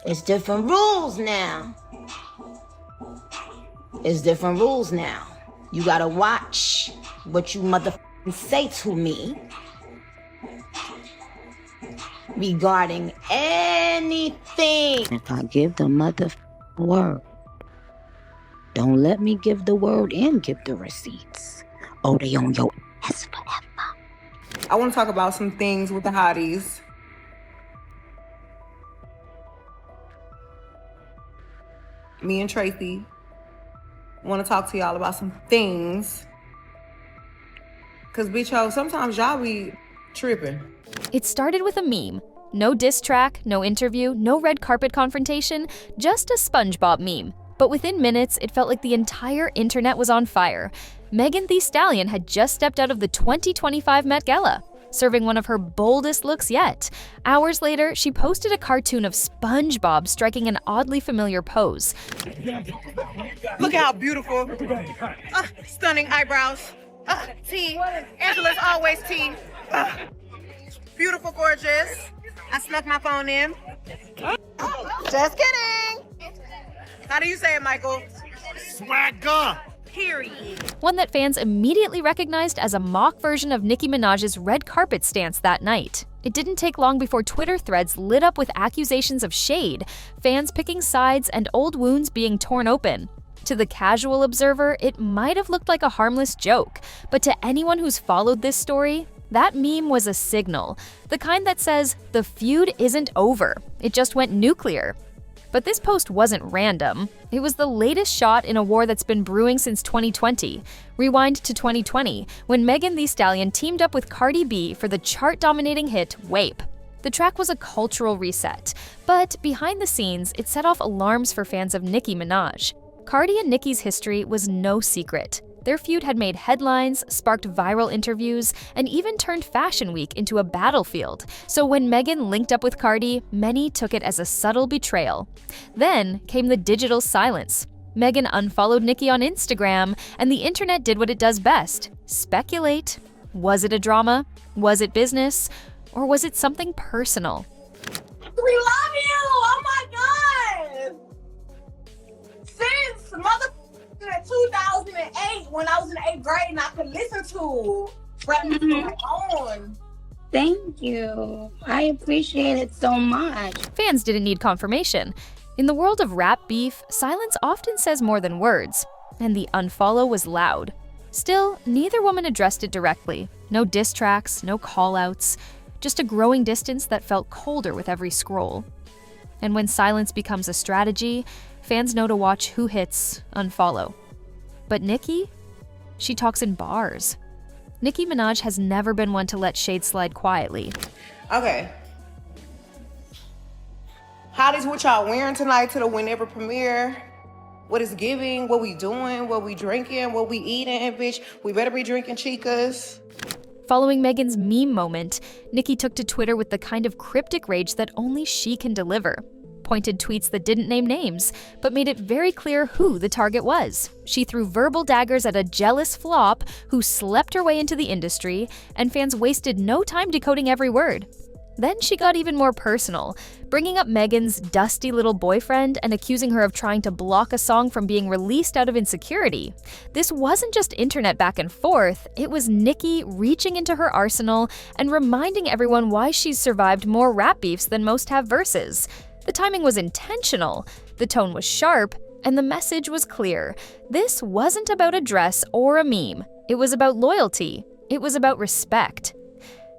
It's different rules now. It's different rules now. You gotta watch what you motherfucking say to me regarding anything. If I give the motherfucking word, don't let me give the word and give the receipts. Oh, they on your ass forever. I want to talk about some things with the hotties. Me and Tracy want to talk to y'all about some things. Cause bitch, yo, sometimes y'all be tripping. It started with a meme. No diss track, no interview, no red carpet confrontation, just a SpongeBob meme. But within minutes, it felt like the entire internet was on fire. Megan Thee Stallion had just stepped out of the 2025 Met Gala, serving one of her boldest looks yet. Hours later, she posted a cartoon of SpongeBob striking an oddly familiar pose. Look how beautiful. Stunning eyebrows. T. Angela's always T. Beautiful, gorgeous. I snuck my phone in. Just kidding. How do you say it, Michael? Swagger. Period. One that fans immediately recognized as a mock version of Nicki Minaj's red carpet stance that night. It didn't take long before Twitter threads lit up with accusations of shade, fans picking sides, and old wounds being torn open. To the casual observer, it might have looked like a harmless joke, but to anyone who's followed this story, that meme was a signal, the kind that says, the feud isn't over, it just went nuclear. But this post wasn't random. It was the latest shot in a war that's been brewing since 2020. Rewind to 2020, when Megan Thee Stallion teamed up with Cardi B for the chart-dominating hit WAPE. The track was a cultural reset, but behind the scenes, it set off alarms for fans of Nicki Minaj. Cardi and Nicki's history was no secret. Their feud had made headlines, sparked viral interviews, and even turned Fashion Week into a battlefield. So when Megan linked up with Cardi, many took it as a subtle betrayal. Then came the digital silence. Megan unfollowed Nicki on Instagram, and the internet did what it does best: speculate. Was it a drama? Was it business? Or was it something personal? We love you! Oh my God! Since in 2008, when I was in the 8th grade and I could listen to rap music on. Thank you. I appreciate it so much. Fans didn't need confirmation. In the world of rap beef, silence often says more than words, and the unfollow was loud. Still, neither woman addressed it directly. No diss tracks, no call-outs, just a growing distance that felt colder with every scroll. And when silence becomes a strategy, fans know to watch who hits unfollow. But Nicki? She talks in bars. Nicki Minaj has never been one to let shade slide quietly. Okay. Hotties, what y'all wearing tonight to the whenever premiere? What is giving? What we doing? What we drinking? What we eating? Bitch, we better be drinking chicas. Following Megan's meme moment, Nicki took to Twitter with the kind of cryptic rage that only she can deliver. Pointed tweets that didn't name names, but made it very clear who the target was. She threw verbal daggers at a jealous flop who slept her way into the industry, and fans wasted no time decoding every word. Then she got even more personal, bringing up Megan's dusty little boyfriend and accusing her of trying to block a song from being released out of insecurity. This wasn't just internet back and forth, it was Nicki reaching into her arsenal and reminding everyone why she's survived more rap beefs than most have verses. The timing was intentional, the tone was sharp, and the message was clear. This wasn't about a dress or a meme. It was about loyalty. It was about respect.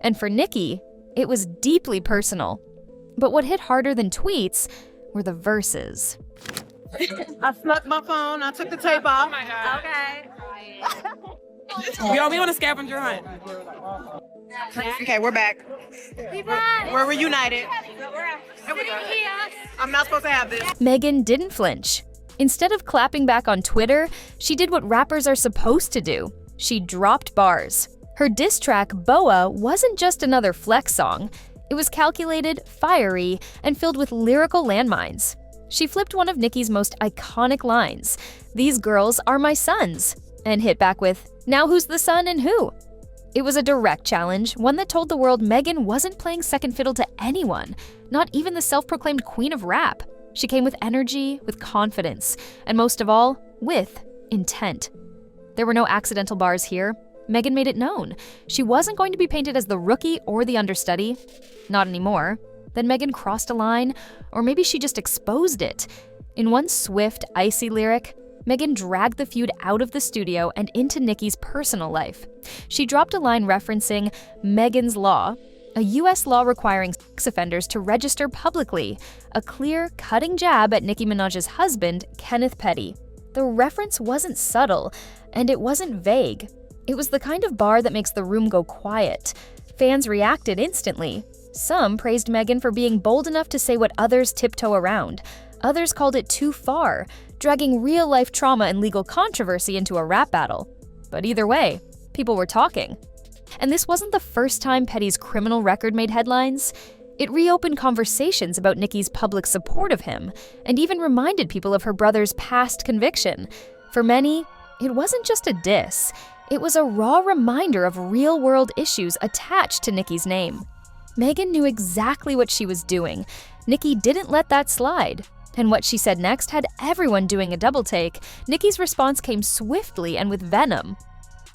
And for Nicki, it was deeply personal. But what hit harder than tweets were the verses. I snuck my phone. I took the tape off. Oh my God. Okay. Yo, we on a scavenger hunt. Okay, we're back. We're reunited. I'm not supposed to have this. Megan didn't flinch. Instead of clapping back on Twitter, she did what rappers are supposed to do. She dropped bars. Her diss track, Boa, wasn't just another flex song. It was calculated, fiery, and filled with lyrical landmines. She flipped one of Nicki's most iconic lines, "These girls are my sons," and hit back with, "Now who's the son and who?" It was a direct challenge, one that told the world Megan wasn't playing second fiddle to anyone, not even the self-proclaimed queen of rap. She came with energy, with confidence, and most of all, with intent. There were no accidental bars here. Megan made it known. She wasn't going to be painted as the rookie or the understudy. Not anymore. Then Megan crossed a line, or maybe she just exposed it. In one swift, icy lyric, Megan dragged the feud out of the studio and into Nicki's personal life. She dropped a line referencing Megan's Law, a U.S. law requiring sex offenders to register publicly, a clear, cutting jab at Nicki Minaj's husband, Kenneth Petty. The reference wasn't subtle, and it wasn't vague. It was the kind of bar that makes the room go quiet. Fans reacted instantly. Some praised Megan for being bold enough to say what others tiptoe around. Others called it too far, dragging real-life trauma and legal controversy into a rap battle. But either way, people were talking. And this wasn't the first time Petty's criminal record made headlines. It reopened conversations about Nicki's public support of him, and even reminded people of her brother's past conviction. For many, it wasn't just a diss. It was a raw reminder of real-world issues attached to Nicki's name. Megan knew exactly what she was doing. Nicki didn't let that slide. And what she said next had everyone doing a double take. Nicki's response came swiftly and with venom.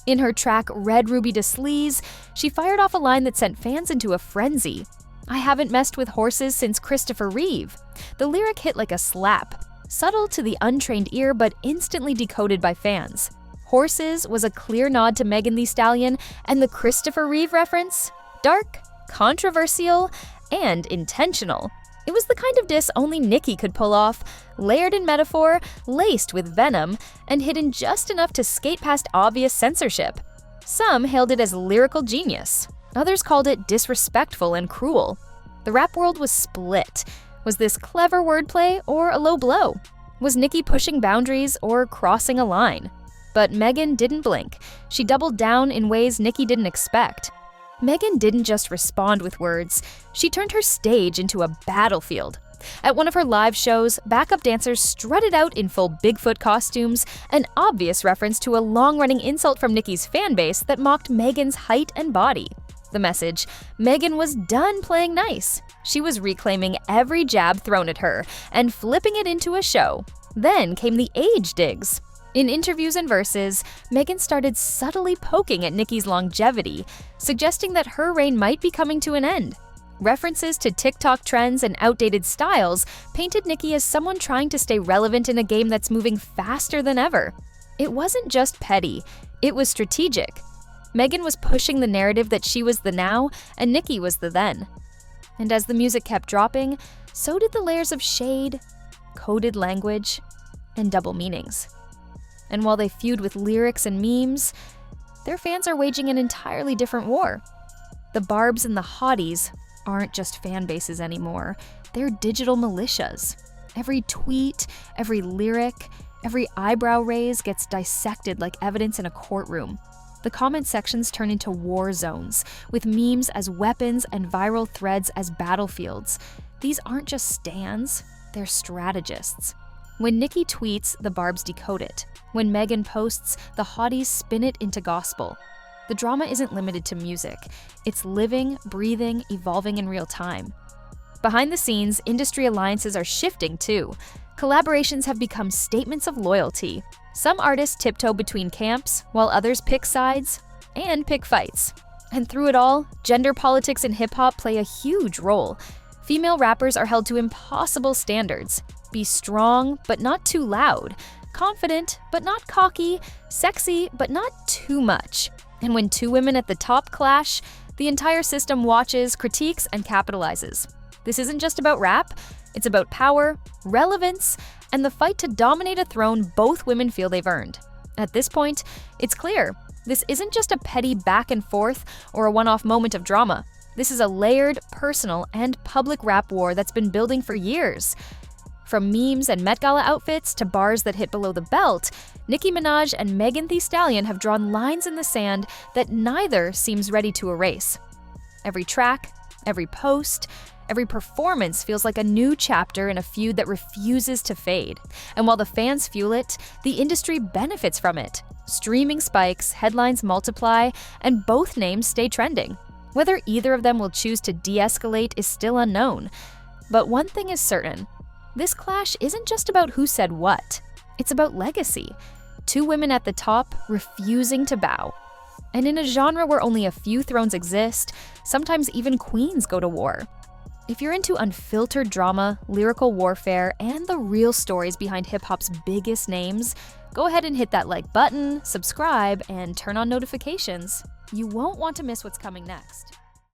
In her track Red Ruby to Sleaze, she fired off a line that sent fans into a frenzy. "I haven't messed with horses since Christopher Reeve." The lyric hit like a slap, subtle to the untrained ear but instantly decoded by fans. Horses was a clear nod to Megan Thee Stallion, and the Christopher Reeve reference? Dark, controversial, and intentional. It was the kind of diss only Nicki could pull off, layered in metaphor, laced with venom, and hidden just enough to skate past obvious censorship. Some hailed it as lyrical genius. Others called it disrespectful and cruel. The rap world was split. Was this clever wordplay or a low blow? Was Nicki pushing boundaries or crossing a line? But Megan didn't blink. She doubled down in ways Nicki didn't expect. Megan didn't just respond with words. She turned her stage into a battlefield. At one of her live shows, backup dancers strutted out in full Bigfoot costumes, an obvious reference to a long-running insult from Nicki's fanbase that mocked Megan's height and body. The message: Megan was done playing nice. She was reclaiming every jab thrown at her and flipping it into a show. Then came the age digs. In interviews and verses, Megan started subtly poking at Nicki's longevity, suggesting that her reign might be coming to an end. References to TikTok trends and outdated styles painted Nicki as someone trying to stay relevant in a game that's moving faster than ever. It wasn't just petty, it was strategic. Megan was pushing the narrative that she was the now and Nicki was the then. And as the music kept dropping, so did the layers of shade, coded language, and double meanings. And while they feud with lyrics and memes, their fans are waging an entirely different war. The Barbs and the Hotties aren't just fan bases anymore. They're digital militias. Every tweet, every lyric, every eyebrow raise gets dissected like evidence in a courtroom. The comment sections turn into war zones, with memes as weapons and viral threads as battlefields. These aren't just stans, they're strategists. When Nicki tweets, the Barbs decode it. When Megan posts, the Hotties spin it into gospel. The drama isn't limited to music. It's living, breathing, evolving in real time. Behind the scenes, industry alliances are shifting too. Collaborations have become statements of loyalty. Some artists tiptoe between camps, while others pick sides and pick fights. And through it all, gender politics in hip-hop play a huge role. Female rappers are held to impossible standards. Be strong, but not too loud. Confident, but not cocky. Sexy, but not too much. And when two women at the top clash, the entire system watches, critiques, and capitalizes. This isn't just about rap. It's about power, relevance, and the fight to dominate a throne both women feel they've earned. At this point, it's clear. This isn't just a petty back and forth or a one-off moment of drama. This is a layered, personal, and public rap war that's been building for years. From memes and Met Gala outfits to bars that hit below the belt, Nicki Minaj and Megan Thee Stallion have drawn lines in the sand that neither seems ready to erase. Every track, every post, every performance feels like a new chapter in a feud that refuses to fade. And while the fans fuel it, the industry benefits from it. Streaming spikes, headlines multiply, and both names stay trending. Whether either of them will choose to de-escalate is still unknown. But one thing is certain. This clash isn't just about who said what, it's about legacy. Two women at the top refusing to bow. And in a genre where only a few thrones exist, sometimes even queens go to war. If you're into unfiltered drama, lyrical warfare, and the real stories behind hip-hop's biggest names, go ahead and hit that like button, subscribe, and turn on notifications. You won't want to miss what's coming next.